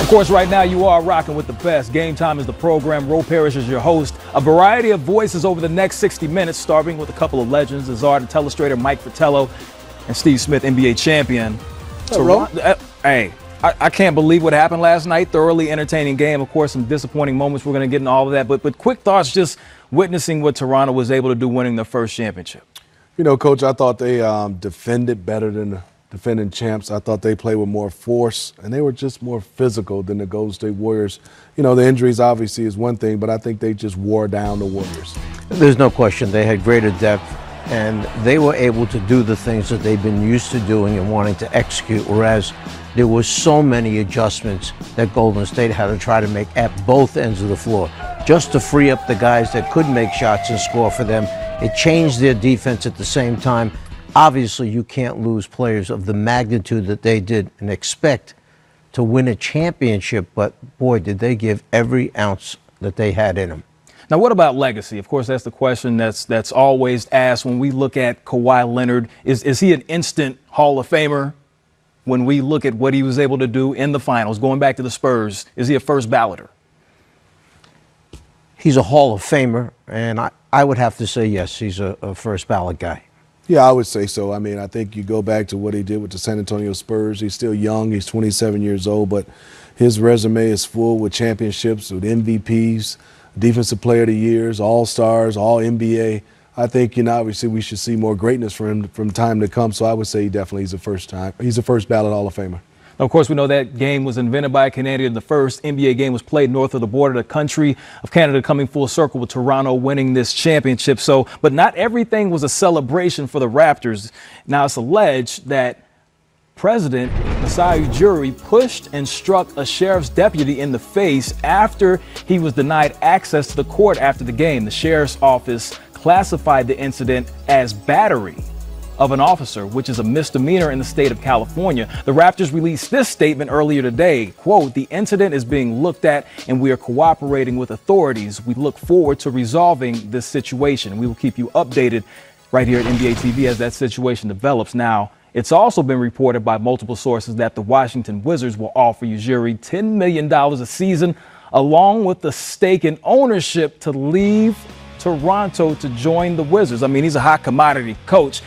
course, right now you are rocking with the best. Game Time is the program. Ro Parrish is your host. A variety of voices over the next 60 minutes, starting with a couple of legends, as art and telestrator Mike Fratello and Steve Smith, NBA champion. Hey, I can't believe what happened last night. Thoroughly entertaining game. Of course, some disappointing moments. We're going to get into all of that. But quick thoughts just witnessing what Toronto was able to do winning their first championship. You know, Coach, I thought they defended better than the defending champs. I thought they played with more force, and they were just more physical than the Golden State Warriors. You know, the injuries obviously is one thing, but I think they just wore down the Warriors. There's no question they had greater depth, and they were able to do the things that they've been used to doing and wanting to execute, whereas there were so many adjustments that Golden State had to try to make at both ends of the floor, just to free up the guys that could make shots and score for them. It changed their defense at the same time. Obviously, you can't lose players of the magnitude that they did and expect to win a championship, but boy, did they give every ounce that they had in them. Now, what about legacy? Of course, that's the question that's always asked when we look at Kawhi Leonard. Is he an instant Hall of Famer? When we look at what he was able to do in the finals, going back to the Spurs, is he a first balloter? He's a Hall of Famer, and I would have to say yes, he's a first ballot guy. Yeah, I would say so. I mean, I think you go back to what he did with the San Antonio Spurs. He's still young. He's 27 years old, but his resume is full with championships, with MVPs, Defensive Player of the Years, All-Stars, All-NBA. I think, you know, obviously we should see more greatness from him from time to come. So I would say definitely he's a first ballot Hall of Famer. Of course, we know that game was invented by a Canadian. The first NBA game was played north of the border, the country of Canada coming full circle with Toronto winning this championship. But not everything was a celebration for the Raptors. Now, it's alleged that President Masai Ujiri pushed and struck a sheriff's deputy in the face after he was denied access to the court after the game. The sheriff's office classified the incident as battery of an officer, which is a misdemeanor in the state of California. The Raptors released this statement earlier today. Quote, "The incident is being looked at and we are cooperating with authorities. We look forward to resolving this situation. We will keep you updated right here at NBA TV as that situation develops." Now, it's also been reported by multiple sources that the Washington Wizards will offer Ujiri $10 million a season, along with the stake in ownership to leave Toronto to join the Wizards. I mean, he's a hot commodity coach.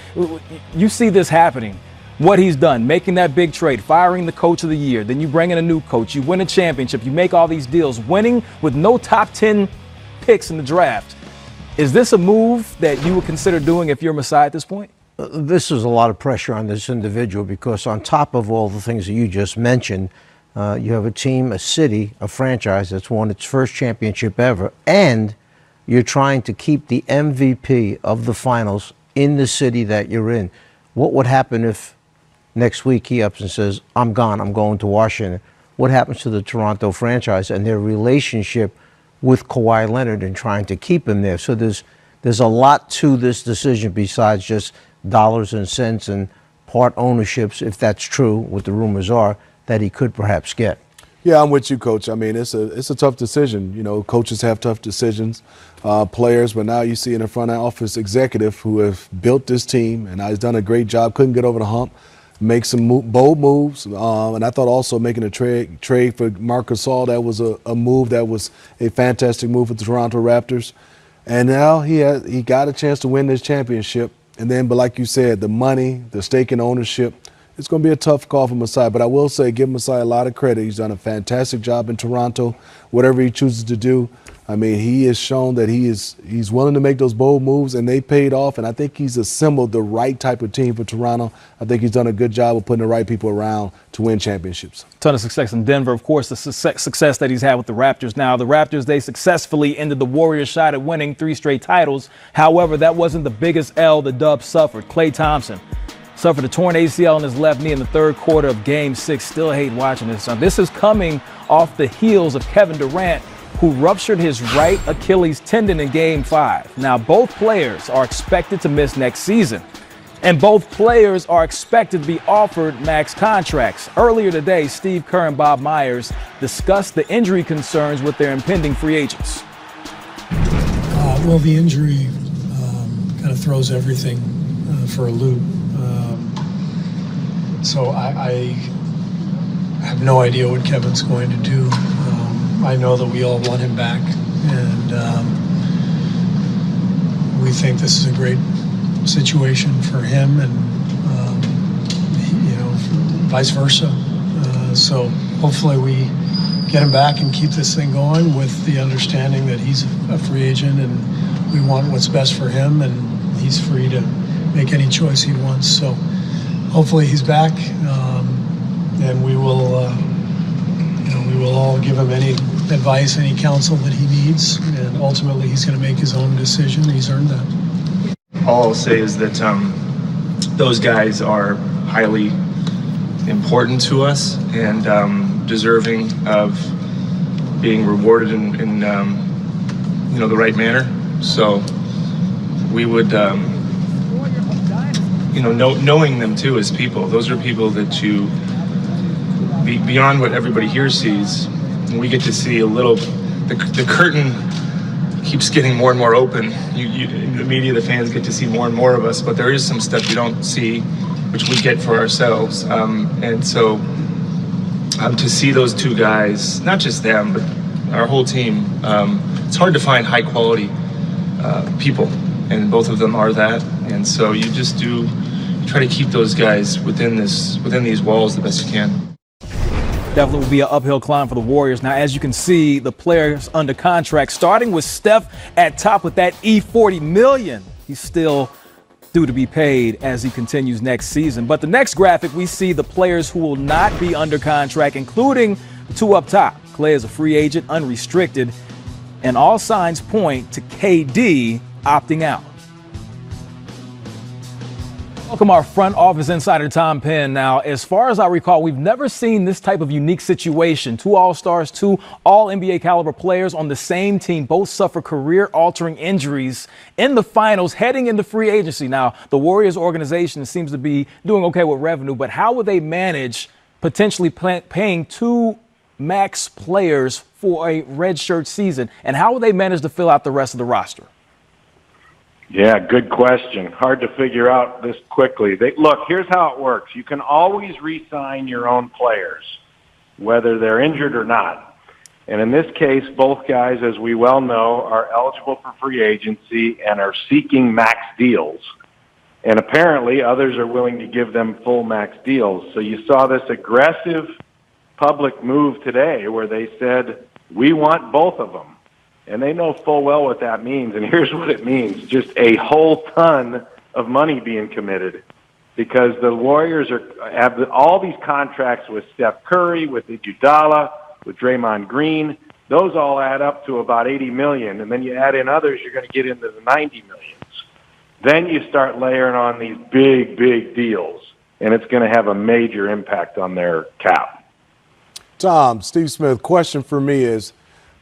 You see this happening, what he's done, making that big trade, firing the coach of the year, then you bring in a new coach, you win a championship, you make all these deals, winning with no top 10 picks in the draft. Is this a move that you would consider doing if you're Masai at this point? This is a lot of pressure on this individual because on top of all the things that you just mentioned, you have a team, a city, a franchise that's won its first championship ever, and you're trying to keep the MVP of the finals in the city that you're in. What would happen if next week he ups and says, "I'm gone, I'm going to Washington"? What happens to the Toronto franchise and their relationship with Kawhi Leonard and trying to keep him there? So there's a lot to this decision besides just dollars and cents and part ownerships, if that's true, what the rumors are, that he could perhaps get. Yeah, I'm with you, Coach. I mean, it's a tough decision. You know, coaches have tough decisions, players, but now you see in the front office executive who have built this team and has done a great job, couldn't get over the hump, make some bold moves. And I thought also making a trade for Marc Gasol, that was a move that was a fantastic move for the Toronto Raptors. And now he got a chance to win this championship. And then, but like you said, the money, the stake in ownership, it's going to be a tough call for Masai, but I will say give Masai a lot of credit. He's done a fantastic job in Toronto, whatever he chooses to do. I mean, he has shown that he's willing to make those bold moves, and they paid off, and I think he's assembled the right type of team for Toronto. I think he's done a good job of putting the right people around to win championships. Ton of success in Denver, of course, the success that he's had with the Raptors. Now, the Raptors, they successfully ended the Warriors' shot at winning 3 straight titles. However, that wasn't the biggest L the Dubs suffered. Klay Thompson suffered a torn ACL in his left knee in the third quarter of Game 6. Still hate watching this. Now, this is coming off the heels of Kevin Durant, who ruptured his right Achilles tendon in Game 5. Now, both players are expected to miss next season, and both players are expected to be offered max contracts. Earlier today, Steve Kerr and Bob Myers discussed the injury concerns with their impending free agents. Well, the injury kind of throws everything for a loop. So I have no idea what Kevin's going to do. I know that we all want him back, and we think this is a great situation for him, and vice versa. So hopefully we get him back and keep this thing going with the understanding that he's a free agent, and we want what's best for him, and he's free to make any choice he wants. So hopefully he's back, and we will all give him any advice, any counsel that he needs, and ultimately he's going to make his own decision. He's earned that. All I'll say is that those guys are highly important to us and deserving of being rewarded in the right manner. So we would, knowing them too as people, those are people that you, beyond what everybody here sees, we get to see a little, the curtain keeps getting more and more open. The media, the fans get to see more and more of us, but there is some stuff you don't see, which we get for ourselves. And so to see those two guys, not just them, but our whole team, it's hard to find high quality people, and both of them are that. And so you try to keep those guys within these walls the best you can. Definitely will be an uphill climb for the Warriors. Now, as you can see, the players under contract, starting with Steph at top with that $40 million. He's still due to be paid as he continues next season. But the next graphic, we see the players who will not be under contract, including the two up top. Clay is a free agent, unrestricted, and all signs point to KD opting out. Welcome our front office insider, Tom Penn. Now, as far as I recall, we've never seen this type of unique situation. Two All-Stars, two All-NBA caliber players on the same team, both suffer career-altering injuries in the finals heading into free agency. Now, the Warriors organization seems to be doing okay with revenue, but how would they manage potentially paying two max players for a redshirt season? And how would they manage to fill out the rest of the roster? Yeah, good question. Hard to figure out this quickly. Look, here's how it works. You can always re-sign your own players, whether they're injured or not. And in this case, both guys, as we well know, are eligible for free agency and are seeking max deals. And apparently others are willing to give them full max deals. So you saw this aggressive public move today where they said, we want both of them. And they know full well what that means. And here's what it means. Just a whole ton of money being committed, because the Warriors have all these contracts with Steph Curry, with Iguodala, with Draymond Green. Those all add up to about $80 million. And then you add in others, you're going to get into the $90 millions. Then you start layering on these big, big deals, and it's going to have a major impact on their cap. Tom, Steve Smith, question for me is,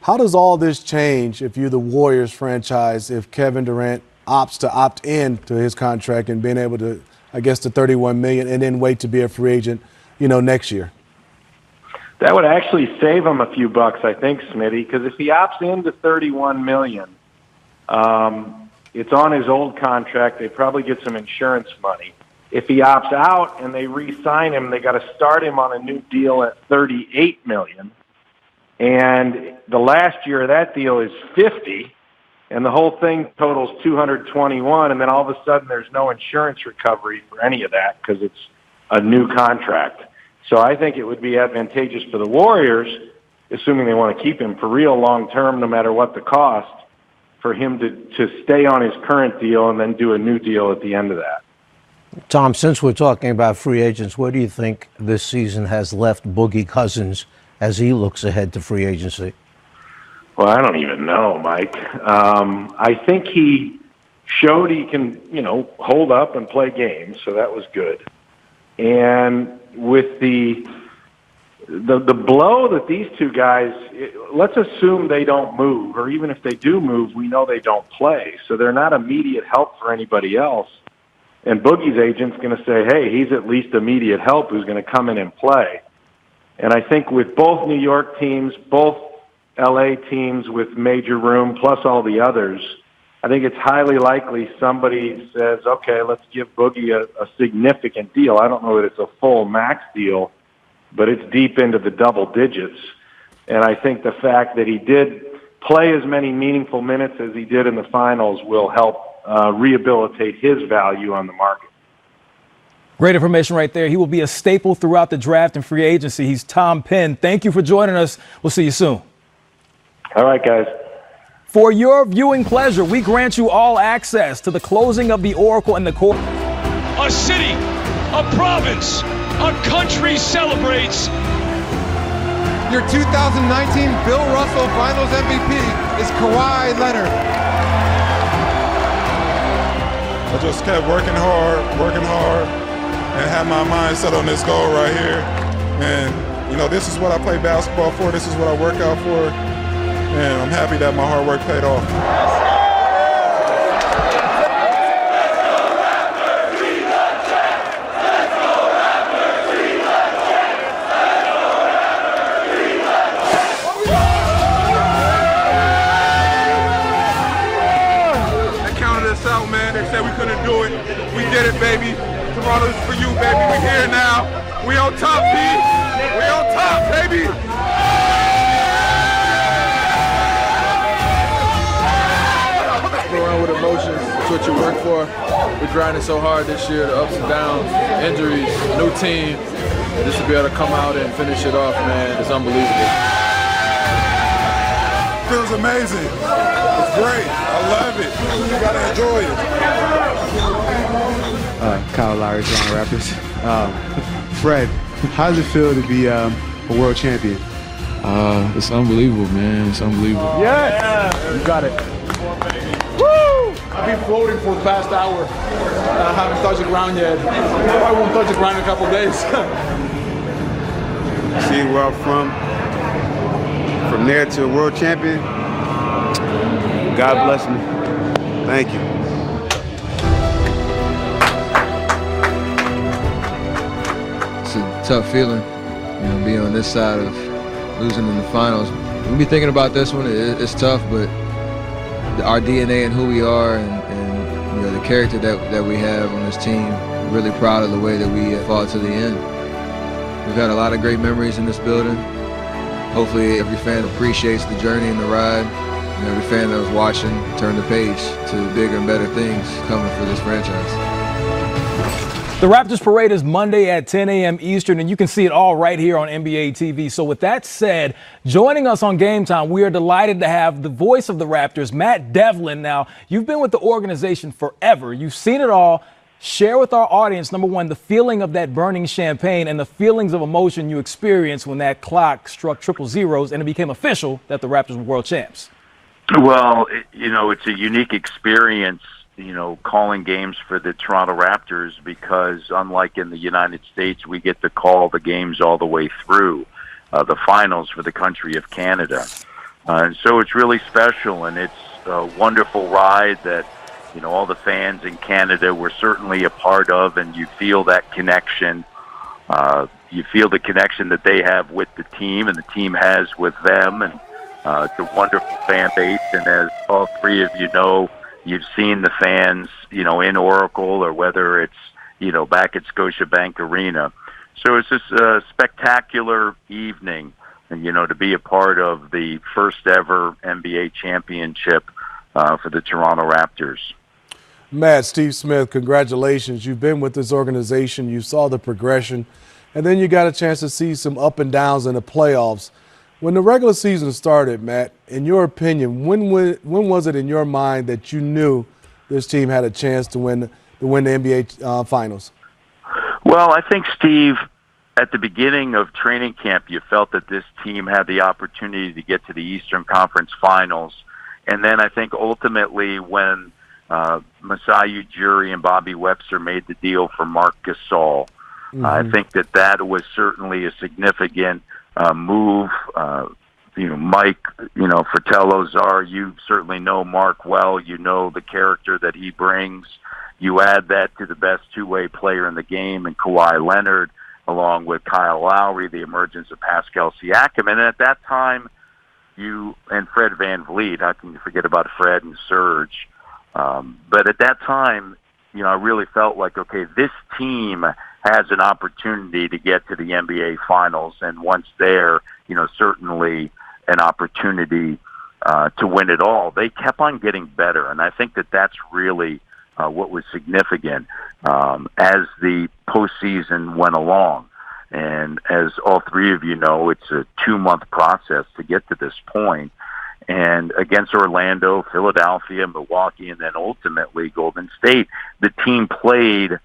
how does all this change if you're the Warriors franchise, if Kevin Durant opts to opt in to his contract and being able to, I guess, to $31 million and then wait to be a free agent, next year? That would actually save him a few bucks, I think, Smitty, because if he opts in to $31 million, it's on his old contract. They probably get some insurance money. If he opts out and they re-sign him, they got to start him on a new deal at $38 million. And the last year of that deal is 50, and the whole thing totals 221, and then all of a sudden there's no insurance recovery for any of that because it's a new contract. So I think it would be advantageous for the Warriors, assuming they want to keep him for real long term, no matter what the cost, for him to stay on his current deal and then do a new deal at the end of that. Tom, since we're talking about free agents, where do you think this season has left Boogie Cousins as he looks ahead to free agency? Well, I don't even know, Mike. I think he showed he can, hold up and play games, so that was good. And with the blow that these two guys, let's assume they don't move, or even if they do move, we know they don't play. So they're not immediate help for anybody else. And Boogie's agent's going to say, hey, he's at least immediate help who's going to come in and play. And I think with both New York teams, both L.A. teams with major room, plus all the others, I think it's highly likely somebody says, okay, let's give Boogie a significant deal. I don't know that it's a full max deal, but it's deep into the double digits. And I think the fact that he did play as many meaningful minutes as he did in the finals will help rehabilitate his value on the market. Great information right there. He will be a staple throughout the draft and free agency. He's Tom Penn. Thank you for joining us. We'll see you soon. All right, guys. For your viewing pleasure, we grant you all access to the closing of the Oracle and the Court. A city, a province, a country celebrates. Your 2019 Bill Russell Finals MVP is Kawhi Leonard. I just kept working hard, and had my mind set on this goal right here. And, you know, this is what I play basketball for. This is what I work out for. And I'm happy that my hard work paid off. They counted us out, man. They said we couldn't do it. We did it, baby. Toronto's for you, baby. We're here now. We on top, P. We on top, baby. Go around with emotions. It's what you work for. We're grinding so hard this year, the ups and downs, injuries, new team. And just to be able to come out and finish it off, man, it's unbelievable. Feels amazing. It's great. I love it. You gotta enjoy it. Kyle Lowry, Toronto Raptors. Fred, how does it feel to be a world champion? It's unbelievable, man. It's unbelievable. Yes! You got it. Woo! I've been floating for the past hour. I haven't touched the ground yet. I won't touch the ground in a couple of days. Seeing where I'm from there to a world champion, God bless me. Thank you. It's a tough feeling, you know, being on this side of losing in the finals. We'll be thinking about this one. It's tough, but our DNA and who we are and you know, the character that we have on this team, really proud of the way that we fought to the end. We've had a lot of great memories in this building. Hopefully every fan appreciates the journey and the ride. And every fan that was watching turned the page to bigger and better things coming for this franchise. The Raptors parade is Monday at 10 a.m. Eastern, and you can see it all right here on NBA TV. So with that said, joining us on Game Time, we are delighted to have the voice of the Raptors, Matt Devlin. Now, you've been with the organization forever. You've seen it all. Share with our audience, number one, the feeling of that burning champagne and the feelings of emotion you experienced when that clock struck triple zeros and it became official that the Raptors were world champs. Well, you know, it's a unique experience, you know, calling games for the Toronto Raptors because unlike in the United States, we get to call the games all the way through the finals for the country of Canada. And so it's really special, and it's a wonderful ride that, you know, all the fans in Canada were certainly a part of, and you feel that connection. You feel the connection that they have with the team and the team has with them, and it's a wonderful fan base. And as all three of you know, you've seen the fans, you know, in Oracle or whether it's, you know, back at Scotiabank Arena. So it's just a spectacular evening, and, you know, to be a part of the first ever NBA championship for the Toronto Raptors. Matt, Steve Smith, congratulations. You've been with this organization. You saw the progression, and then you got a chance to see some up and downs in the playoffs. When the regular season started, Matt, in your opinion, when was it in your mind that you knew this team had a chance to win the NBA Finals? Well, I think, Steve, at the beginning of training camp, you felt that this team had the opportunity to get to the Eastern Conference Finals. And then I think ultimately when Masai Ujiri and Bobby Webster made the deal for Marc Gasol, I think that was certainly a significant move. You know, Mike, you know, Fratello-Zar, you certainly know Mark well. You know the character that he brings. You add that to the best two-way player in the game in Kawhi Leonard, along with Kyle Lowry, the emergence of Pascal Siakam. And at that time, you and Fred VanVleet, how can you forget about Fred and Serge? But at that time, you know, I really felt like, okay, this team has an opportunity to get to the NBA Finals, and once there, certainly an opportunity to win it all. They kept on getting better, and I think that that's really what was significant as the postseason went along. And as all three of you know, it's a 2-month process to get to this point. And against Orlando, Philadelphia, Milwaukee, and then ultimately Golden State, the team played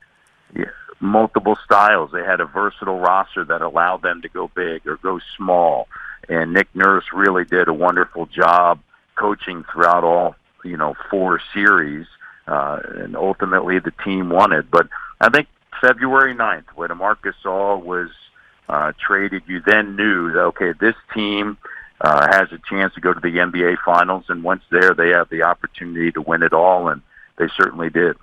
multiple styles. They had a versatile roster that allowed them to go big or go small. And Nick Nurse really did a wonderful job coaching throughout all, 4 series. And ultimately the team won it. But I think February 9th, when Marc Gasol was traded, you then knew that, okay, this team has a chance to go to the NBA Finals, and once there, they have the opportunity to win it all, and they certainly did.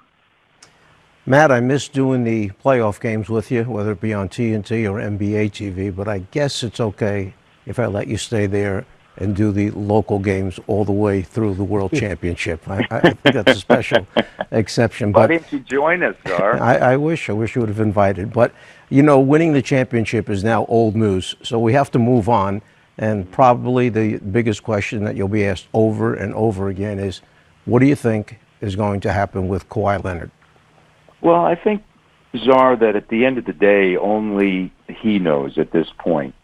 Matt, I miss doing the playoff games with you, whether it be on TNT or NBA TV, but I guess it's okay if I let you stay there and do the local games all the way through the World Championship. I think that's a special exception. Why didn't you join us, Czar? I wish you would have invited. But, winning the championship is now old news, so we have to move on. And probably the biggest question that you'll be asked over and over again is, what do you think is going to happen with Kawhi Leonard? Well, I think, Czar, that at the end of the day, only he knows at this point.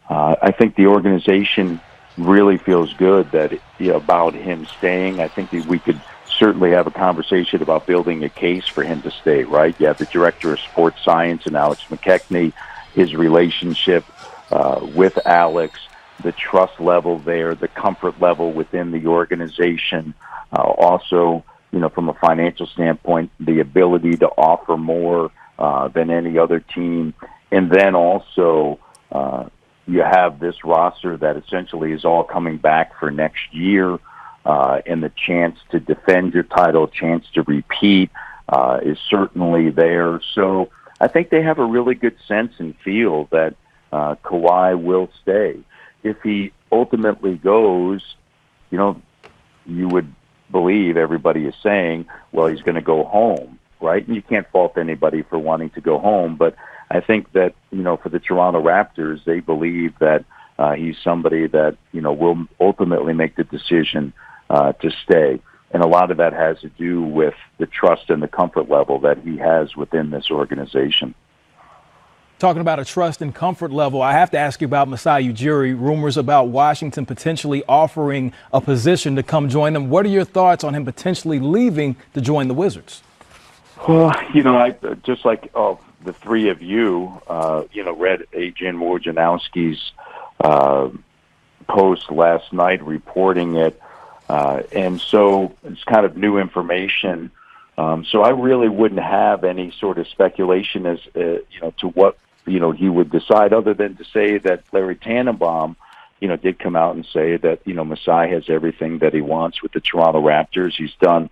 I think the organization really feels good that about him staying. I think that we could certainly have a conversation about building a case for him to stay, right? You have the director of sports science and Alex McKechnie, his relationship with Alex, the trust level there, the comfort level within the organization. Also, from a financial standpoint, the ability to offer more than any other team. And then also, you have this roster that essentially is all coming back for next year, and the chance to defend your title, chance to repeat is certainly there. So I think they have a really good sense and feel that Kawhi will stay. If he ultimately goes, you would believe everybody is saying, well, he's going to go home, right? And you can't fault anybody for wanting to go home, but I think that, for the Toronto Raptors, they believe that he's somebody that, will ultimately make the decision to stay. And a lot of that has to do with the trust and the comfort level that he has within this organization. Talking about a trust and comfort level, I have to ask you about Masai Ujiri. Rumors about Washington potentially offering a position to come join them. What are your thoughts on him potentially leaving to join the Wizards? Well, I just like the three of you, read Adrian Wojnarowski's post last night reporting it. And so it's kind of new information. So I really wouldn't have any sort of speculation as, to what, he would decide, other than to say that Larry Tannenbaum, did come out and say that, Masai has everything that he wants with the Toronto Raptors. He's done,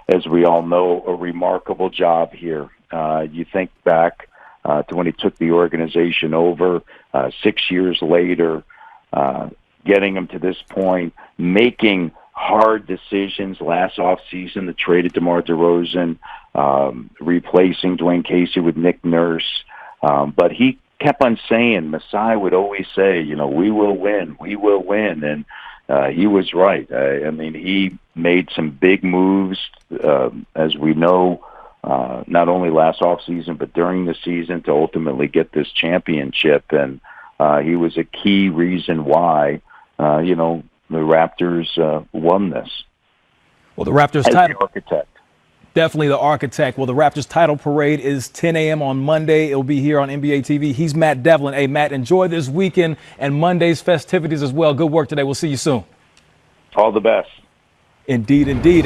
as we all know, a remarkable job here. You think back to when he took the organization over 6 years later, getting him to this point, making hard decisions last offseason that traded DeMar DeRozan, replacing Dwayne Casey with Nick Nurse. But he kept on saying, Masai would always say, we will win, we will win. And he was right. He made some big moves, as we know, not only last offseason, but during the season to ultimately get this championship. And he was a key reason why, the Raptors won this. Well, the Raptors title architect. Definitely the architect. Well, the Raptors title parade is 10 a.m. on Monday. It'll be here on NBA TV. He's Matt Devlin. Hey, Matt, enjoy this weekend and Monday's festivities as well. Good work today. We'll see you soon. All the best. Indeed, indeed.